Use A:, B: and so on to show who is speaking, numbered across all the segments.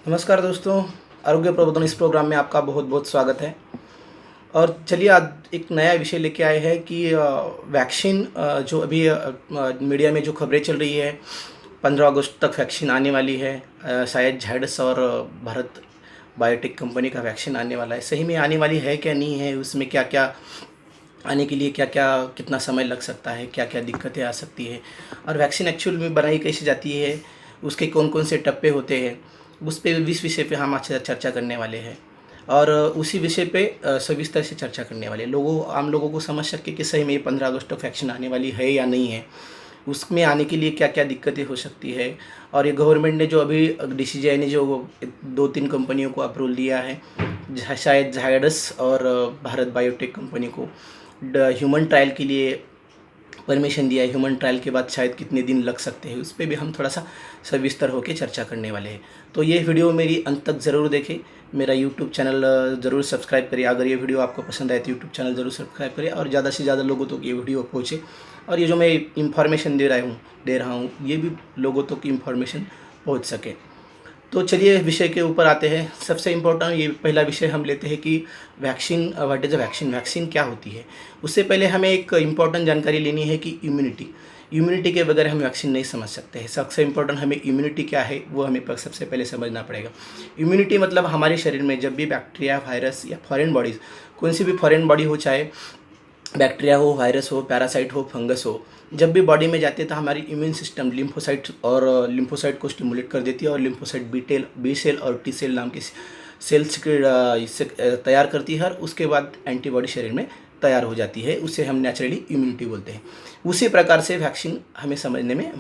A: नमस्कार दोस्तों, आरोग्य प्रबोधन इस प्रोग्राम में आपका बहुत बहुत स्वागत है। और चलिए आज एक नया विषय लेके आए हैं कि वैक्सीन जो अभी मीडिया में जो खबरें चल रही है 15 अगस्त तक वैक्सीन आने वाली है। शायद झायडस और भारत बायोटेक कंपनी का वैक्सीन आने वाला है। सही में आने वाली है क्या नहीं है, उसमें क्या क्या आने के लिए क्या क्या कितना समय लग सकता है, क्या क्या दिक्कतें आ सकती है और वैक्सीन एक्चुअल में बनाई कैसे जाती है, उसके कौन कौन से टप्पे होते हैं, उस पे इस विषय पे हम आज चर्चा करने वाले हैं। और उसी विषय पे सविस्तर से चर्चा करने वाले आम लोगों को समझ सके कि सही में 15 अगस्त तक वैक्सीन आने वाली है या नहीं है, उसमें आने के लिए क्या क्या दिक्कतें हो सकती है। और ये गवर्नमेंट ने जो अभी DCGI ने जो 2-3 कंपनियों को अप्रूवल दिया है, शायद झायडस और भारत बायोटेक कंपनी को ह्यूमन ट्रायल के लिए परमिशन दिया है। ह्यूमन ट्रायल के बाद शायद कितने दिन लग सकते हैं, उस पर भी हम थोड़ा सा सविस्तर होकर चर्चा करने वाले हैं। तो ये वीडियो मेरी अंत तक ज़रूर देखें, मेरा यूट्यूब चैनल ज़रूर सब्सक्राइब करिए। अगर ये वीडियो आपको पसंद आए तो यूट्यूब चैनल ज़रूर सब्सक्राइब करिए और ज़्यादा से ज़्यादा लोगों तक ये वीडियो पहुँचे। और ये जो मैं इंफॉर्मेशन दे रहा हूँ ये भी लोगों तक इंफॉर्मेशन पहुँच सके। तो चलिए विषय के ऊपर आते हैं। सबसे इम्पोर्टेंट ये पहला विषय हम लेते हैं कि vaccine, what is a vaccine, vaccine क्या होती है। उससे पहले हमें एक इम्पॉर्टेंट जानकारी लेनी है कि इम्यूनिटी के बगैर हम वैक्सीन नहीं समझ सकते हैं। सबसे इम्पोर्टेंट हमें इम्यूनिटी क्या है वो हमें सबसे पहले समझना पड़ेगा। इम्यूनिटी मतलब हमारे शरीर में जब भी बैक्टीरिया, वायरस या फॉरेन बॉडीज़, कोई सी भी फॉरेन बॉडी हो, चाहे बैक्टीरिया हो, वायरस हो, पैरासाइट हो, फंगस हो, जब भी बॉडी में जाती है तो हमारी इम्यून सिस्टम लिम्फोसाइट को स्टिमुलेट कर देती है और लिम्फोसाइट बी सेल और टी सेल नाम के सेल्स तैयार करती है और उसके बाद एंटीबॉडी शरीर में तैयार हो जाती है। उसे हम नेचुरली इम्यूनिटी बोलते हैं। उसी प्रकार से वैक्सीन समझने में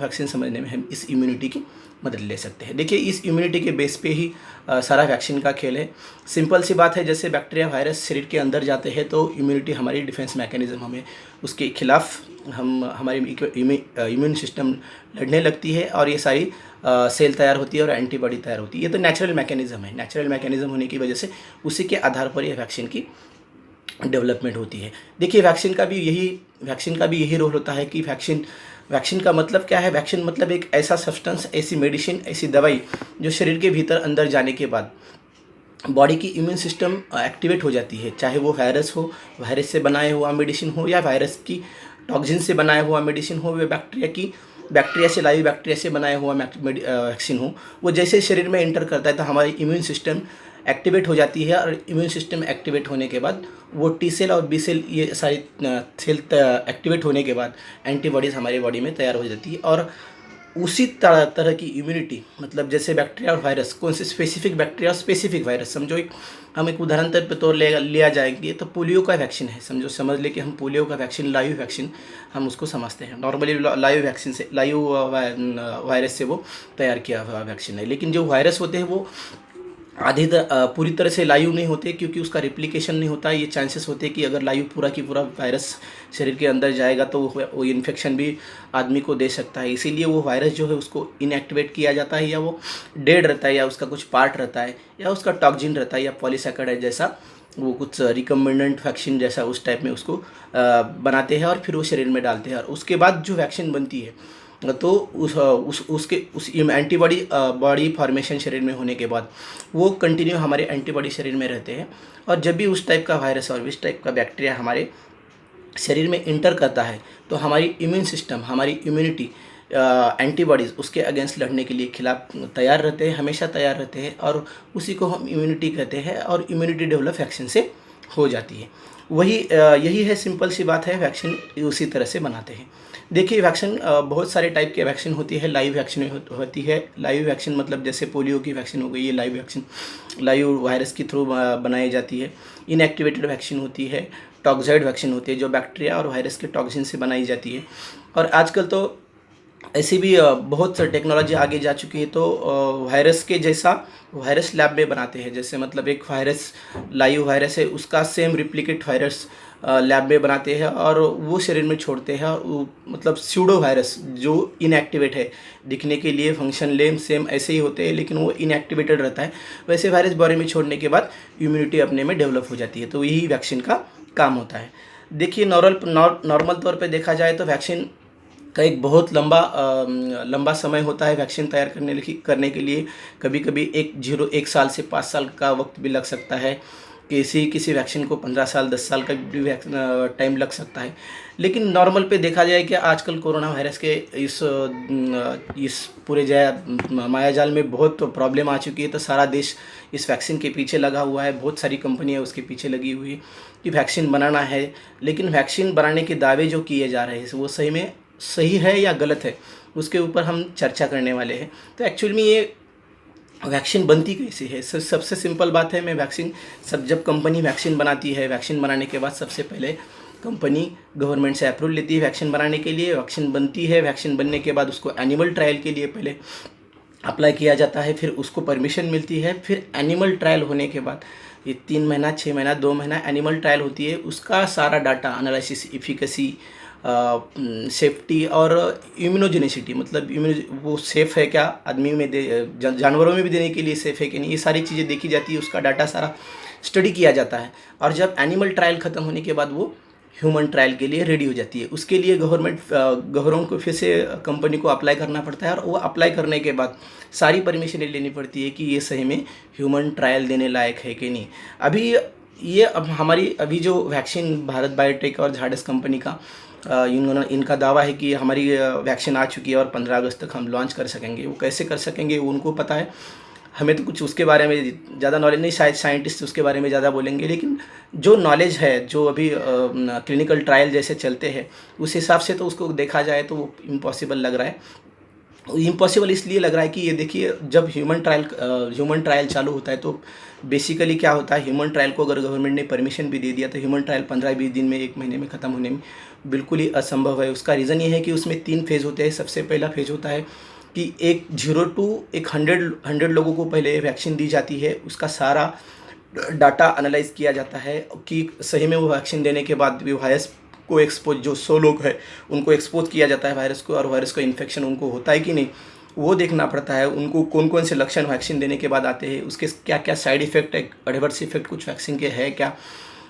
A: हम इस इम्यूनिटी की मदद ले सकते हैं। देखिए, इस इम्यूनिटी के बेस पे ही सारा वैक्सीन का खेल है। सिंपल सी बात है, जैसे बैक्टीरिया, वायरस शरीर के अंदर जाते हैं तो इम्यूनिटी हमारी डिफेंस मैकेनिज्म, हमें उसके खिलाफ हमारी इम्यून सिस्टम लड़ने लगती है और ये सारी सेल तैयार होती है और एंटीबॉडी तैयार होती है। ये तो नेचुरल मैकेनिज्म है। नेचुरल मैकेनिज्म होने की वजह से उसी के आधार पर यह वैक्सीन की डेवलपमेंट होती है। देखिए, वैक्सीन का भी यही रोल होता है कि वैक्सीन का मतलब क्या है। वैक्सीन मतलब एक ऐसा सब्सटेंस, ऐसी मेडिसिन, ऐसी दवाई जो शरीर के भीतर अंदर जाने के बाद बॉडी की इम्यून सिस्टम एक्टिवेट हो जाती है। चाहे वो वायरस हो, वायरस से बनाया हुआ मेडिसिन हो, या वायरस की टॉक्सिन से बनाया हुआ मेडिसिन हो, या लाइव बैक्टीरिया से बनाया हुआ वैक्सीन हो। वो जैसे शरीर में एंटर करता है तो हमारी इम्यून सिस्टम एक्टिवेट हो जाती है और इम्यून सिस्टम एक्टिवेट होने के बाद वो टी सेल और बी सेल, ये सारी सेल एक्टिवेट होने के बाद एंटीबॉडीज़ हमारी बॉडी में तैयार हो जाती है। और उसी तरह की इम्यूनिटी, मतलब जैसे बैक्टीरिया और वायरस, कौन से स्पेसिफिक बैक्टीरिया और स्पेसिफिक वायरस, समझो हम एक उदाहरण पे तौर लिया जाएंगे तो पोलियो का वैक्सीन है। समझ ले कि हम पोलियो का वैक्सीन, लाइव वैक्सीन हम उसको समझते हैं। नॉर्मली लाइव वायरस से वो तैयार किया हुआ वैक्सीन है। लेकिन जो वायरस होते हैं वो पूरी तरह से लाइव नहीं होते, क्योंकि उसका रिप्लिकेशन नहीं होता। ये चांसेस होते हैं कि अगर लाइव पूरा की पूरा वायरस शरीर के अंदर जाएगा तो वो इन्फेक्शन भी आदमी को दे सकता है। इसीलिए वो वायरस जो है उसको इनएक्टिवेट किया जाता है, या वो डेड रहता है, या उसका कुछ पार्ट रहता है, या उसका टॉक्सिन रहता है, या पॉलीसैकेराइड जैसा वो कुछ रिकम्बिनेंट वैक्सीन जैसा उस टाइप में उसको बनाते हैं और फिर वो शरीर में डालते हैं। और उसके बाद जो वैक्सीन बनती है तो उस एंटीबॉडी बॉडी फॉर्मेशन शरीर में होने के बाद वो कंटिन्यू हमारे एंटीबॉडी शरीर में रहते हैं। और जब भी उस टाइप का वायरस और इस टाइप का बैक्टीरिया हमारे शरीर में इंटर करता है तो हमारी इम्यून सिस्टम, हमारी इम्यूनिटी, एंटीबॉडीज़ उसके अगेंस्ट लड़ने के लिए खिलाफ तैयार रहते हैं, हमेशा तैयार रहते हैं। और उसी को हम इम्यूनिटी कहते हैं और इम्यूनिटी डेवलप वैक्सीन से हो जाती है। यही है, सिंपल सी बात है। वैक्सीन उसी तरह से बनाते हैं। देखिए, वैक्सीन बहुत सारे टाइप के वैक्सीन होती है। लाइव वैक्सीन होती है। लाइव वैक्सीन मतलब जैसे पोलियो की वैक्सीन हो गई, ये लाइव वैक्सीन लाइव वायरस के थ्रू बनाई जाती है। इनएक्टिवेटेड वैक्सीन होती है। टॉक्साइड वैक्सीन होती है जो बैक्टीरिया और वायरस के टॉक्सिन से बनाई जाती है। और आजकल तो ऐसी भी बहुत सारी टेक्नोलॉजी आगे जा चुकी है, तो वायरस के जैसा वायरस लैब में बनाते हैं। जैसे मतलब एक लाइव वायरस है, उसका सेम रिप्लिकेट वायरस लैब में बनाते हैं और वो शरीर में छोड़ते हैं। और मतलब स्यूडो वायरस जो इनएक्टिवेट है, दिखने के लिए फंक्शन लेम सेम ऐसे ही होते हैं, लेकिन वो इनएक्टिवेटेड रहता है, वैसे वायरस बॉडी में छोड़ने के बाद इम्यूनिटी अपने में डेवलप हो जाती है। तो यही वैक्सीन का काम होता है। देखिए, नॉर्मल तौर पे देखा जाए तो वैक्सीन का एक बहुत लंबा समय होता है वैक्सीन तैयार करने के लिए। कभी-कभी 1 साल से 5 साल का वक्त भी लग सकता है। किसी वैक्सीन को 15 साल 10 साल का भी टाइम लग सकता है। लेकिन नॉर्मल पे देखा जाए कि आजकल कोरोना वायरस के इस पूरे मायाजाल में बहुत प्रॉब्लम आ चुकी है, तो सारा देश इस वैक्सीन के पीछे लगा हुआ है। बहुत सारी कंपनियां उसके पीछे लगी हुई है कि वैक्सीन बनाना है। लेकिन वैक्सीन बनाने के दावे जो किए जा रहे हैं वो सही में सही है या गलत है, उसके ऊपर हम चर्चा करने वाले हैं। तो एक्चुअल में ये वैक्सीन बनती कैसे है? सबसे सिंपल बात है, जब कंपनी वैक्सीन बनाती है, वैक्सीन बनाने के बाद सबसे पहले कंपनी गवर्नमेंट से अप्रूवल लेती है वैक्सीन बनाने के लिए। वैक्सीन बनती है, वैक्सीन बनने के बाद उसको एनिमल ट्रायल के लिए पहले अप्लाई किया जाता है, फिर उसको परमिशन मिलती है। फिर एनिमल ट्रायल होने के बाद ये 3 महीना 6 महीना 2 महीना एनिमल ट्रायल होती है। उसका सारा डाटा एनालिसिस, एफिकेसी, सेफ्टी और इम्यूनोजेनिसिटी, मतलब वो सेफ़ है क्या, आदमी में जानवरों में भी देने के लिए सेफ़ है कि नहीं, ये सारी चीज़ें देखी जाती है। उसका डाटा सारा स्टडी किया जाता है और जब एनिमल ट्रायल ख़त्म होने के बाद वो ह्यूमन ट्रायल के लिए रेडी हो जाती है। उसके लिए गवर्नमेंट को फिर से कंपनी को अप्लाई करना पड़ता है और वो अप्लाई करने के बाद सारी परमिशन लेनी पड़ती है कि ये सही में ह्यूमन ट्रायल देने लायक है कि नहीं। अभी जो वैक्सीन भारत बायोटेक और झाडस कंपनी का इनका दावा है कि हमारी वैक्सीन आ चुकी है और 15 अगस्त तक हम लॉन्च कर सकेंगे। वो कैसे कर सकेंगे वो उनको पता है, हमें तो कुछ उसके बारे में ज़्यादा नॉलेज नहीं, शायद साइंटिस्ट उसके बारे में ज़्यादा बोलेंगे। लेकिन जो नॉलेज है, जो अभी क्लिनिकल ट्रायल जैसे चलते हैं, उस हिसाब से तो उसको देखा जाए तो वो इम्पॉसिबल लग रहा है। इम्पॉसिबल इसलिए लग रहा है कि ये देखिए, जब ह्यूमन ट्रायल चालू होता है तो बेसिकली क्या होता है, ह्यूमन ट्रायल को अगर गवर्नमेंट ने परमिशन भी दे दिया तो ह्यूमन ट्रायल 15-20 दिन में, 1 महीने में ख़त्म होने में बिल्कुल ही असंभव है। उसका रीज़न ये है कि उसमें 3 फेज़ होते हैं। सबसे पहला फेज़ होता है कि एक 0 टू 100 लोगों को पहले वैक्सीन दी जाती है। उसका सारा डाटा एनालाइज किया जाता है कि सही में वो वैक्सीन देने के बाद भी वायरस को एक्सपोज, जो 100 लोग हैं उनको एक्सपोज किया जाता है वायरस को, और वायरस का इन्फेक्शन उनको होता है कि नहीं वो देखना पड़ता है। उनको कौन कौन से लक्षण वैक्सीन देने के बाद आते हैं, उसके क्या क्या साइड इफ़ेक्ट है, एडवर्स इफेक्ट कुछ वैक्सीन के है क्या,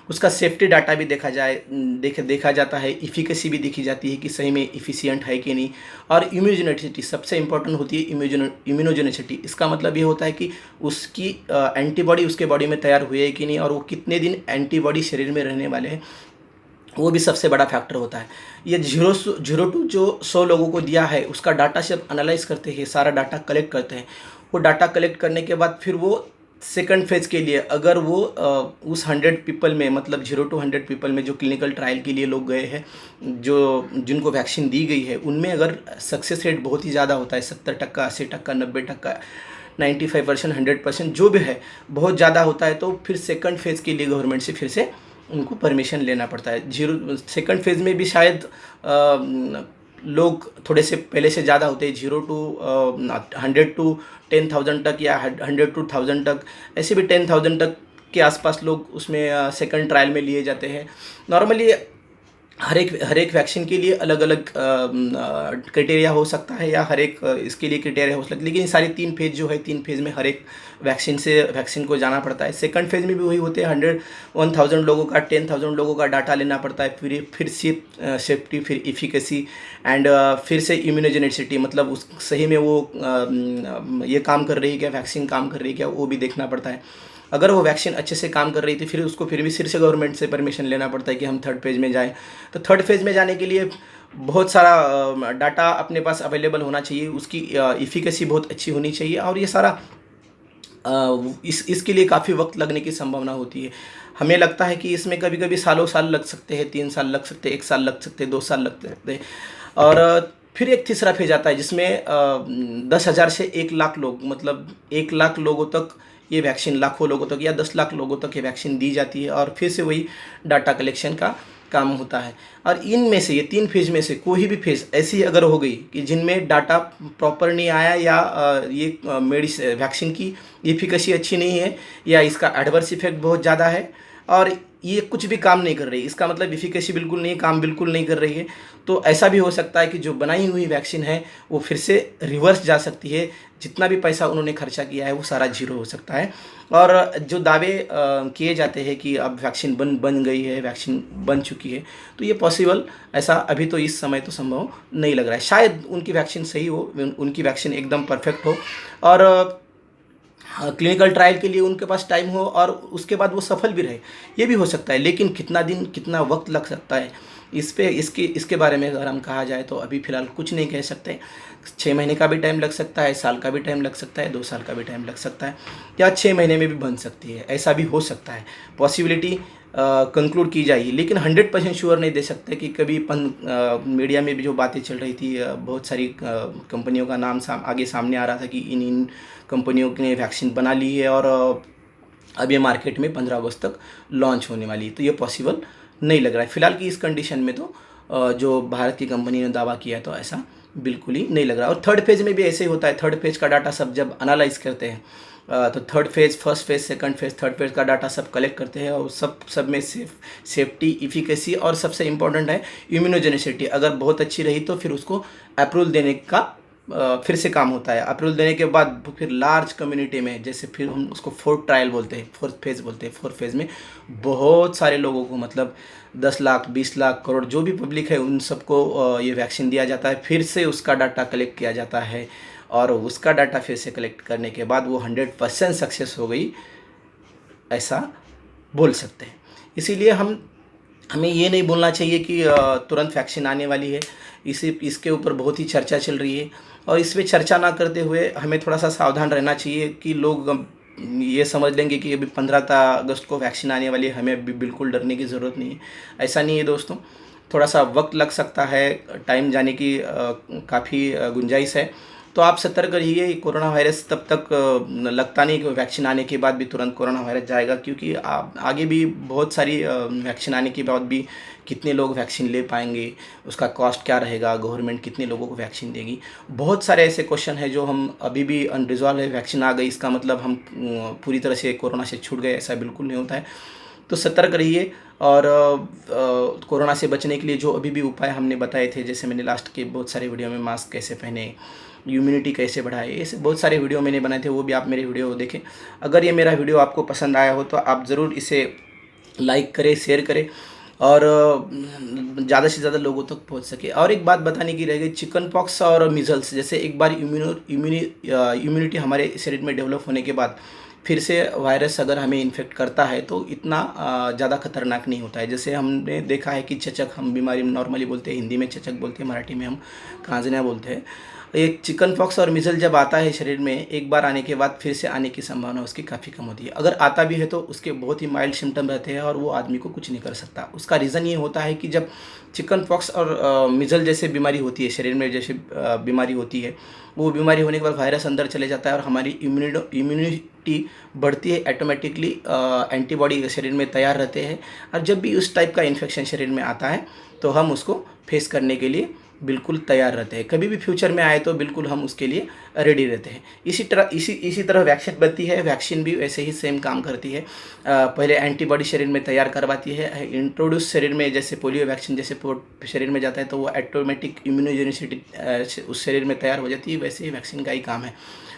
A: उसका सेफ्टी डाटा भी देखा जाता है। इफिकेसी भी देखी जाती है कि सही में इफ़िशियंट है कि नहीं। और इम्यूनोजेनिसिटी सबसे इंपॉर्टेंट होती है। इम्यूनोजेनिसिटी इसका मतलब ये होता है कि उसकी एंटीबॉडी उसके बॉडी में तैयार हुई है कि नहीं, और वो कितने दिन एंटीबॉडी शरीर में रहने वाले हैं, वो भी सबसे बड़ा फैक्टर होता है। ये 0 टू जो 100 लोगों को दिया है उसका डाटा जब एनालाइज करते हैं, सारा डाटा कलेक्ट करते हैं। वो डाटा कलेक्ट करने के बाद फिर वो सेकंड फेज़ के लिए, अगर वो उस 100 पीपल में, मतलब 0 टू 100 पीपल में जो क्लिनिकल ट्रायल के लिए लोग गए हैं, जिनको वैक्सीन दी गई है, उनमें अगर सक्सेस रेट बहुत ही ज़्यादा होता है, 70%, 80%, 90%, 95%, 100% जो भी है, बहुत ज़्यादा होता है, तो फिर सेकंड फेज़ के लिए गवर्नमेंट से फिर से उनको परमिशन लेना पड़ता है। सेकंड फेज़ में भी शायद लोग थोड़े से पहले से ज़्यादा होते हैं, 0 टू 100 टू 10,000 तक, या 100 टू 1000 तक, ऐसे भी 10,000 तक के आसपास लोग उसमें सेकंड ट्रायल में लिए जाते हैं। नॉर्मली हर एक वैक्सीन के लिए अलग अलग क्राइटेरिया हो सकता है, या हर एक इसके लिए क्राइटेरिया हो सकता है। लेकिन सारे 3 फेज़ जो है, 3 फेज़ में हर एक वैक्सीन को जाना पड़ता है। सेकंड फेज़ में भी वही होते हैं, 1000 लोगों का, 10,000 लोगों का डाटा लेना पड़ता है। फिर सेफ्टी, फिर इफिकेसी एंड फिर से इम्यूनोजेनिसिटी, मतलब उस सही में वो ये काम कर रही है क्या, वैक्सीन काम कर रही है क्या, वो भी देखना पड़ता है। अगर वो वैक्सीन अच्छे से काम कर रही थी, फिर उसको फिर से गवर्नमेंट से परमिशन लेना पड़ता है कि हम थर्ड फेज़ में जाएं। तो थर्ड फेज़ में जाने के लिए बहुत सारा डाटा अपने पास अवेलेबल होना चाहिए, उसकी इफ़िकेसी बहुत अच्छी होनी चाहिए, और ये सारा इसके लिए काफ़ी वक्त लगने की संभावना होती है। हमें लगता है कि इसमें कभी कभी सालों साल लग सकते हैं, 3 साल लग सकते हैं, 1 साल लग सकते हैं, 2 साल लग सकते हैं। और फिर एक तीसरा फेज आता है जिसमें 10,000 से 1 लाख लोग, मतलब 1 लाख लोगों तक ये वैक्सीन, लाखों लोगों तक या 10 लाख लोगों तक ये वैक्सीन दी जाती है, और फिर से वही डाटा कलेक्शन का काम होता है। और इनमें से, ये 3 फेज़ में से कोई भी फेज़ ऐसी अगर हो गई कि जिनमें डाटा प्रॉपर नहीं आया, या ये वैक्सीन की एफिकेसी अच्छी नहीं है, या इसका एडवर्स इफेक्ट बहुत ज़्यादा है, और ये कुछ भी काम नहीं कर रही, इसका मतलब एफिकेसी बिल्कुल नहीं, काम बिल्कुल नहीं कर रही है। तो ऐसा भी हो सकता है कि जो बनाई हुई वैक्सीन है वो फिर से रिवर्स जा सकती है, जितना भी पैसा उन्होंने खर्चा किया है वो सारा जीरो हो सकता है। और जो दावे किए जाते हैं कि अब वैक्सीन बन गई है, वैक्सीन बन चुकी है, तो ये पॉसिबल ऐसा अभी तो इस समय तो संभव नहीं लग रहा है। शायद उनकी वैक्सीन सही हो, उनकी वैक्सीन एकदम परफेक्ट हो और क्लिनिकल ट्रायल के लिए उनके पास टाइम हो और उसके बाद वो सफल भी रहे, ये भी हो सकता है। लेकिन कितना दिन, कितना वक्त लग सकता है इस पे, इसके बारे में अगर हम कहा जाए तो अभी फ़िलहाल कुछ नहीं कह सकते। 6 महीने का भी टाइम लग सकता है, साल का भी टाइम लग सकता है, 2 साल का भी टाइम लग सकता है, या 6 महीने में भी बन सकती है, ऐसा भी हो सकता है। पॉसिबिलिटी कंक्लूड की जाएगी, लेकिन 100% श्योर नहीं दे सकते कि कभी मीडिया में भी जो बातें चल रही थी, बहुत सारी कंपनियों का नाम आगे सामने आ रहा था कि इन कंपनियों ने वैक्सीन बना ली है और अब ये मार्केट में 15 अगस्त तक लॉन्च होने वाली है, तो ये पॉसिबल नहीं लग रहा है फ़िलहाल की इस कंडीशन में। तो जो भारत की कंपनी ने दावा किया है तो ऐसा बिल्कुल ही नहीं लग रहा। और थर्ड फेज़ में भी ऐसे ही होता है, थर्ड फेज़ का डाटा सब जब एनालाइज करते हैं तो third phase, first phase, second phase, third phase का डाटा सब कलेक्ट करते हैं और सब में सेफ्टी, इफिकेसी और सबसे इम्पोर्टेंट है इम्यूनोजेनिसिटी, अगर बहुत अच्छी रही तो फिर उसको अप्रूवल देने का फिर से काम होता है। अप्रूवल देने के बाद फिर लार्ज कम्युनिटी में, जैसे फिर हम उसको फोर्थ ट्रायल बोलते हैं, फोर्थ फेज़ बोलते हैं, फोर्थ फेज़ में बहुत सारे लोगों को, मतलब 10 लाख, 20 लाख, करोड़ जो भी पब्लिक है उन सबको ये वैक्सीन दिया जाता है। फिर से उसका डाटा कलेक्ट किया जाता है और उसका डाटा फिर से कलेक्ट करने के बाद वो 100% सक्सेस हो गई, ऐसा बोल सकते हैं। इसीलिए हमें ये नहीं बोलना चाहिए कि तुरंत वैक्सीन आने वाली है। इसके ऊपर बहुत ही चर्चा चल रही है और इस पर चर्चा ना करते हुए हमें थोड़ा सा सावधान रहना चाहिए कि लोग ये समझ लेंगे कि अभी 15 अगस्त को वैक्सीन आने वाली है, हमें अभी बिल्कुल डरने की ज़रूरत नहीं है। ऐसा नहीं है दोस्तों, थोड़ा सा वक्त लग सकता है, टाइम जाने की काफ़ी गुंजाइश है। तो आप सतर्क रहिए। कोरोना वायरस तब तक लगता नहीं कि वैक्सीन आने के बाद भी तुरंत कोरोना वायरस जाएगा, क्योंकि आगे भी बहुत सारी वैक्सीन आने के बाद भी कितने लोग वैक्सीन ले पाएंगे, उसका कॉस्ट क्या रहेगा, गवर्नमेंट कितने लोगों को वैक्सीन देगी, बहुत सारे ऐसे क्वेश्चन हैं जो हम अभी भी अनरिजॉल्व है। वैक्सीन आ गई इसका मतलब हम पूरी तरह से कोरोना से छूट गए, ऐसा बिल्कुल नहीं होता है। तो सतर्क रहिए और कोरोना से बचने के लिए जो अभी भी उपाय हमने बताए थे, जैसे मैंने लास्ट के बहुत सारे वीडियो में मास्क कैसे पहने, इम्यूनिटी कैसे बढ़ाए, ऐसे बहुत सारे वीडियो मैंने बनाए थे, वो भी आप मेरे वीडियो देखें। अगर ये मेरा वीडियो आपको पसंद आया हो तो आप ज़रूर इसे लाइक करें, शेयर करें और ज़्यादा से ज़्यादा लोगों तक पहुंच सके। और एक बात बताने की रह गई, चिकन पॉक्स और मीज़ल्स, जैसे एक बार इम्यूनिटी हमारे शरीर में डेवलप होने के बाद फिर से वायरस अगर हमें इन्फेक्ट करता है तो इतना ज़्यादा खतरनाक नहीं होता है। जैसे हमने देखा है कि चचक, हम बीमारी नॉर्मली बोलते हैं, हिंदी में चचक बोलते हैं, मराठी में हम खांसना बोलते हैं। एक चिकन पॉक्स और मिज़ल जब आता है शरीर में, एक बार आने के बाद फिर से आने की संभावना उसकी काफ़ी कम होती है। अगर आता भी है तो उसके बहुत ही माइल्ड सिम्टम रहते हैं और वो आदमी को कुछ नहीं कर सकता। उसका रीज़न ये होता है कि जब चिकन पॉक्स और मिज़ल जैसे बीमारी होती है शरीर में, जैसे बीमारी होती है, वो बीमारी होने के बाद वायरस अंदर चले जाता है और हमारी इम्यूनिटी बढ़ती है, ऑटोमेटिकली एंटीबॉडी शरीर में तैयार रहते हैं। और जब भी उस टाइप का इन्फेक्शन शरीर में आता है तो हम उसको फेस करने के लिए बिल्कुल तैयार रहते हैं। कभी भी फ्यूचर में आए तो बिल्कुल हम उसके लिए रेडी रहते हैं। इसी तरह वैक्सीन बनती है, वैक्सीन भी वैसे ही सेम काम करती है। पहले एंटीबॉडी शरीर में तैयार करवाती है, इंट्रोड्यूस शरीर में, जैसे पोलियो वैक्सीन जैसे शरीर में जाता है तो वो ऑटोमेटिक इम्यूनोजेनिसिटी उस शरीर में तैयार हो जाती है, वैसे ही वैक्सीन का ही काम है।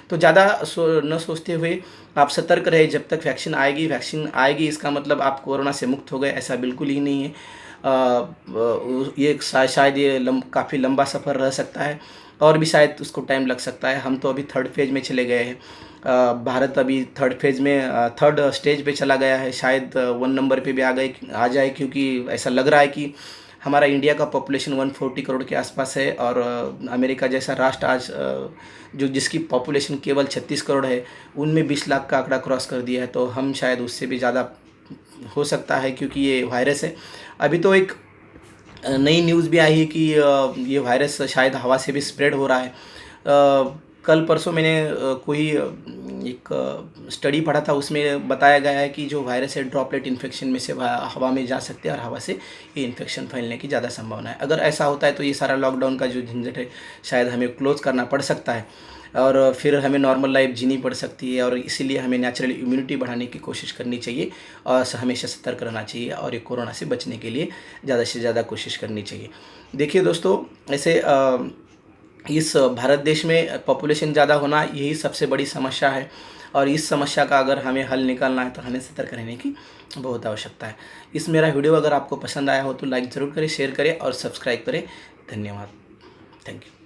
A: तो ज़्यादा न सोचते हुए आप सतर्क रहे जब तक वैक्सीन आएगी। वैक्सीन आएगी इसका मतलब आप कोरोना से मुक्त हो गए, ऐसा बिल्कुल ही नहीं है। ये शायद ये काफ़ी लंबा सफ़र रह सकता है और भी शायद उसको टाइम लग सकता है। हम तो अभी थर्ड फेज़ में चले गए हैं, भारत अभी थर्ड फेज़ में थर्ड स्टेज पे चला गया है, शायद 1 नंबर पे भी आ जाए, क्योंकि ऐसा लग रहा है कि हमारा इंडिया का पॉपुलेशन 140 करोड़ के आसपास है और अमेरिका जैसा राष्ट्र आज जिसकी पॉपुलेशन केवल 36 करोड़ है, उनमें 20 लाख का आंकड़ा क्रॉस कर दिया है। तो हम शायद उससे भी ज़्यादा हो सकता है, क्योंकि ये वायरस है। अभी तो एक नई न्यूज़ भी आई है कि ये वायरस शायद हवा से भी स्प्रेड हो रहा है। कल परसों मैंने कोई एक स्टडी पढ़ा था, उसमें बताया गया है कि जो वायरस है ड्रॉपलेट इन्फेक्शन में से हवा में जा सकते हैं और हवा से ये इन्फेक्शन फैलने की ज़्यादा संभावना है। अगर ऐसा होता है तो ये सारा लॉकडाउन का जो झंझट है शायद हमें क्लोज करना पड़ सकता है और फिर हमें नॉर्मल लाइफ जीनी पड़ सकती है, और इसीलिए हमें नेचुरल इम्यूनिटी बढ़ाने की कोशिश करनी चाहिए और हमेशा सतर्क रहना चाहिए और ये कोरोना से बचने के लिए ज़्यादा से ज़्यादा कोशिश करनी चाहिए। देखिए दोस्तों, ऐसे इस भारत देश में पॉपुलेशन ज़्यादा होना यही सबसे बड़ी समस्या है, और इस समस्या का अगर हमें हल निकालना है तो हमें सतर्क रहने की बहुत आवश्यकता है। इस मेरा वीडियो अगर आपको पसंद आया हो तो लाइक ज़रूर करें, शेयर करें और सब्सक्राइब करें। धन्यवाद। Thank you.